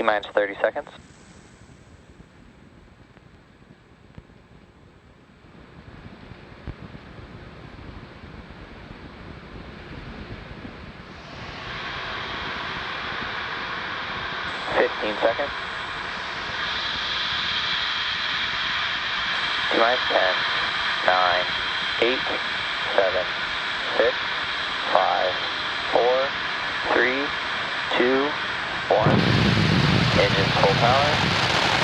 T-minus 30 seconds. Seconds. T-minus 10, 9, 8, 7, 6, 5, 4, 3, 2, 1. Engines full power.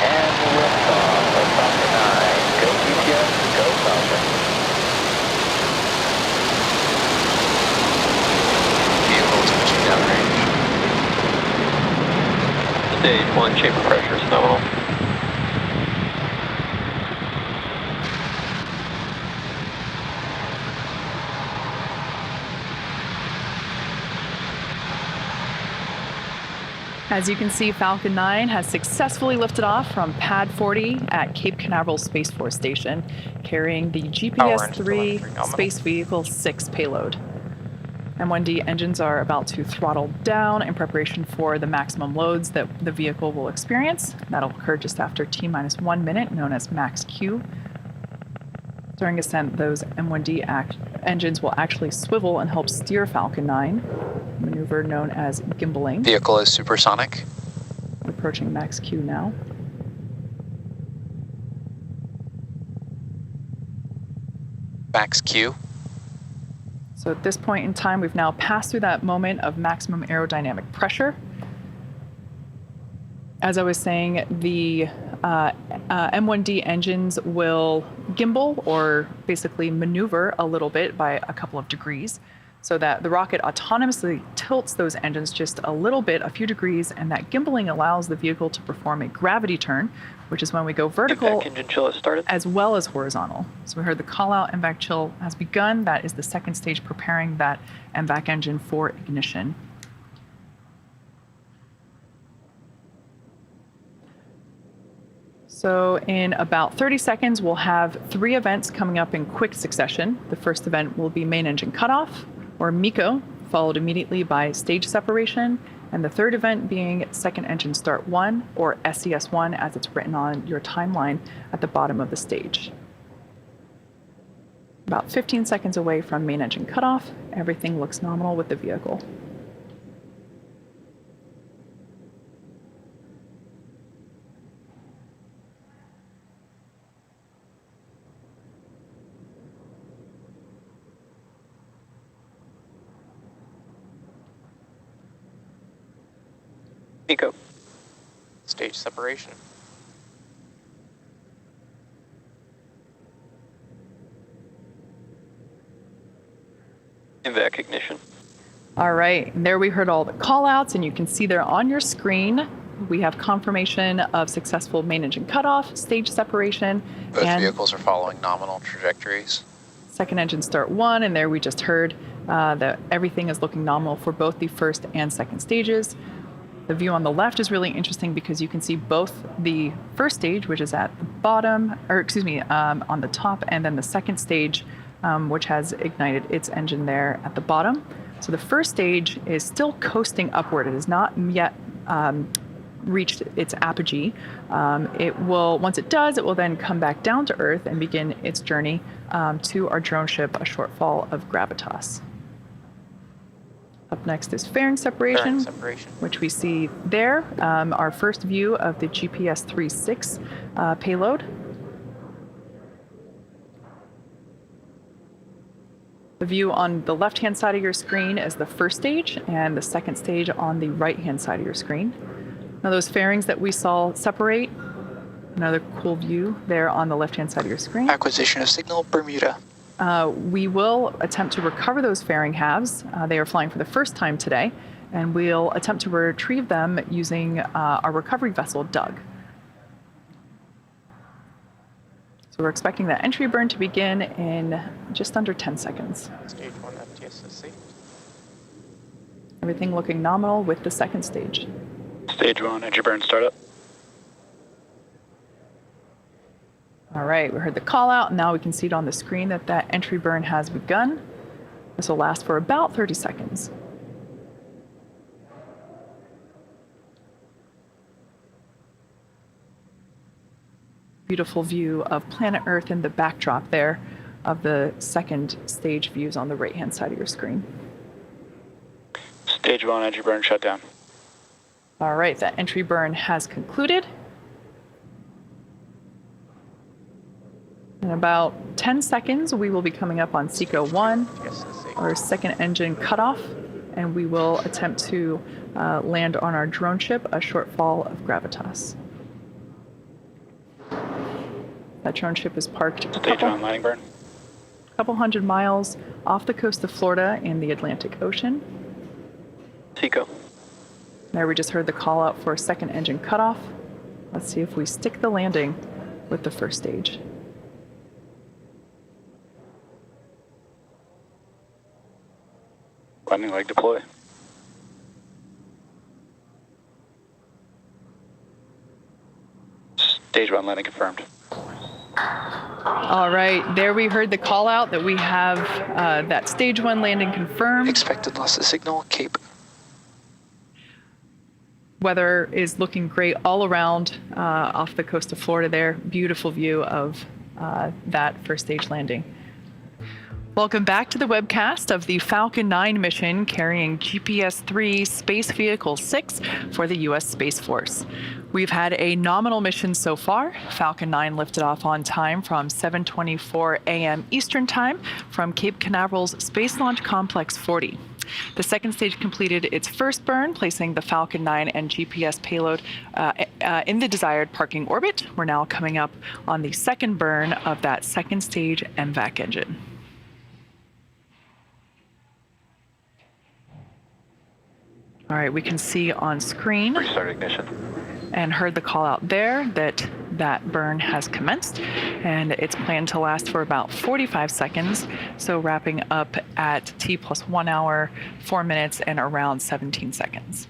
And liftoff of Falcon 9. Go GPS, go Falcon. Vehicle to achieve downrange. Stage 1 chamber pressure is nominal. As you can see, Falcon 9 has successfully lifted off from Pad 40 at Cape Canaveral Space Force Station, carrying the GPS-3 Space Vehicle 6 payload. M1D engines are about to throttle down in preparation for the maximum loads that the vehicle will experience. That'll occur just after T-minus 1 minute, known as max Q. During ascent, those M1D engines will actually swivel and help steer Falcon 9, a maneuver known as gimbaling. Vehicle is supersonic. Approaching max Q now. Max Q. So at this point in time, we've now passed through that moment of maximum aerodynamic pressure. As I was saying, the M1D engines will gimbal, or basically maneuver a little bit by a couple of degrees, so that the rocket autonomously tilts those engines just a little bit, a few degrees, and that gimbaling allows the vehicle to perform a gravity turn, which is when we go vertical engine chill has started, as well as horizontal. So we heard the call out, MVAC chill has begun. That is the second stage preparing that MVAC engine for ignition. So in about 30 seconds, we'll have 3 events coming up in quick succession. The first event will be main engine cutoff, or MECO, followed immediately by stage separation, and the third event being second engine start 1, or SES1 as it's written on your timeline at the bottom of the stage. About 15 seconds away from main engine cutoff, everything looks nominal with the vehicle. MECO. Stage separation. MVAC ignition. All right, and there we heard all the call outs, and you can see there on your screen, we have confirmation of successful main engine cutoff, stage separation. Both vehicles are following nominal trajectories. Second engine start 1, and there we just heard that everything is looking nominal for both the first and second stages. The view on the left is really interesting because you can see both the first stage, which is at the bottom, or excuse me, on the top, and then the second stage, which has ignited its engine there at the bottom. So the first stage is still coasting upward. It has not yet reached its apogee. It will, once it does, it will then come back down to Earth and begin its journey to our drone ship, a shortfall of gravitas. Up next is fairing separation, which we see there, our first view of the GPS-3-6 payload. The view on the left-hand side of your screen is the first stage, and the second stage on the right-hand side of your screen. Now those fairings that we saw separate, another cool view there on the left-hand side of your screen. Acquisition of signal, Bermuda. We will attempt to recover those fairing halves. They are flying for the first time today, and we'll attempt to retrieve them using our recovery vessel, Doug. So we're expecting that entry burn to begin in just under 10 seconds. Stage 1 FTS is safe. Everything looking nominal with the second stage. Stage 1, entry burn startup. All right, we heard the call out, and now we can see it on the screen that that entry burn has begun. This will last for about 30 seconds. beautiful view of planet Earth in the backdrop there of the second stage views on the right-hand side of your screen. Stage 1, entry burn shut down. All right, that entry burn has concluded. In about 10 seconds, we will be coming up on SECO 1, our second engine cutoff, and we will attempt to land on our drone ship, a shortfall of gravitas. That drone ship is parked Stage 1, landing burn. a couple hundred miles off the coast of Florida in the Atlantic Ocean. SECO. There we just heard the call out for a second engine cutoff. Let's see if we stick the landing with the first stage. Landing leg deploy. Stage 1, landing confirmed. All right, there we heard the call out that we have that stage 1 landing confirmed. Expected loss of signal, Cape. Weather is looking great all around off the coast of Florida there. Beautiful view of that first stage landing. Welcome back to the webcast of the Falcon 9 mission carrying GPS-3 Space Vehicle 6 for the U.S. Space Force. We've had a nominal mission so far. Falcon 9 lifted off on time from 7:24 a.m. Eastern Time from Cape Canaveral's Space Launch Complex 40. The second stage completed its first burn, placing the Falcon 9 and GPS payload in the desired parking orbit. We're now coming up on the second burn of that second stage MVAC engine. All right, we can see on screen Restart ignition. and heard the call out there that that burn has commenced, and it's planned to last for about 45 seconds. So wrapping up at T plus 1 hour, 4 minutes, and around 17 seconds.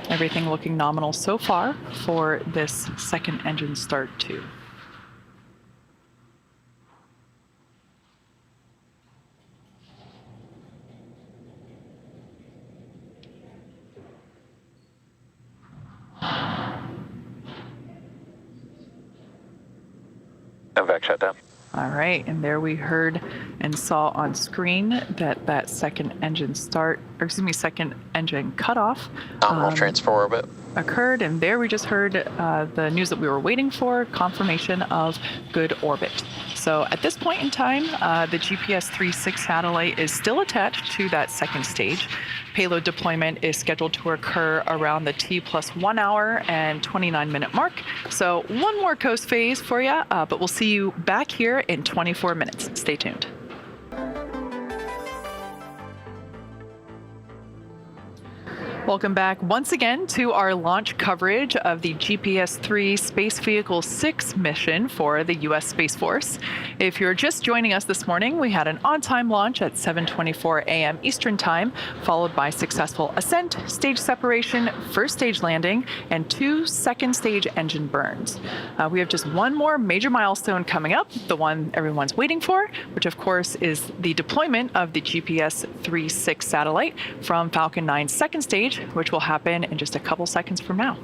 Everything looking nominal so far for this second engine start too. MVAC shut down. All right, and there we heard and saw on screen that that second engine second engine cutoff Nominal transfer orbit. occurred, and there we just heard the news that we were waiting for, confirmation of good orbit. So at this point in time, the GPS-3 satellite is still attached to that second stage. Payload deployment is scheduled to occur around the T plus 1 hour and 29-minute mark. So one more coast phase for you, but we'll see you back here in 24 minutes. Stay tuned. Welcome back once again to our launch coverage of the GPS-3 Space Vehicle 6 mission for the U.S. Space Force. If you're just joining us this morning, we had an on-time launch at 7:24 a.m. Eastern Time, followed by successful ascent, stage separation, first stage landing, and 2 second stage engine burns. We have just one more major milestone coming up, the one everyone's waiting for, which of course is the deployment of the GPS-3 satellite from Falcon 9's second stage, which will happen in just a couple seconds from now.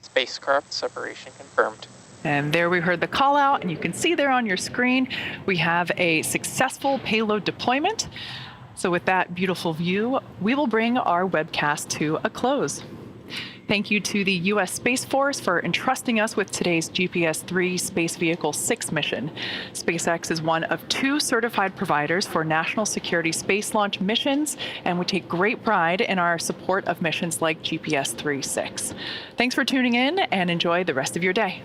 Spacecraft separation confirmed. And there we heard the call out, and you can see there on your screen, we have a successful payload deployment. So with that beautiful view, we will bring our webcast to a close. Thank you to the U.S. Space Force for entrusting us with today's GPS-3 Space Vehicle 6 mission. SpaceX is one of 2 certified providers for national security space launch missions, and we take great pride in our support of missions like GPS-3 6. Thanks for tuning in, and enjoy the rest of your day.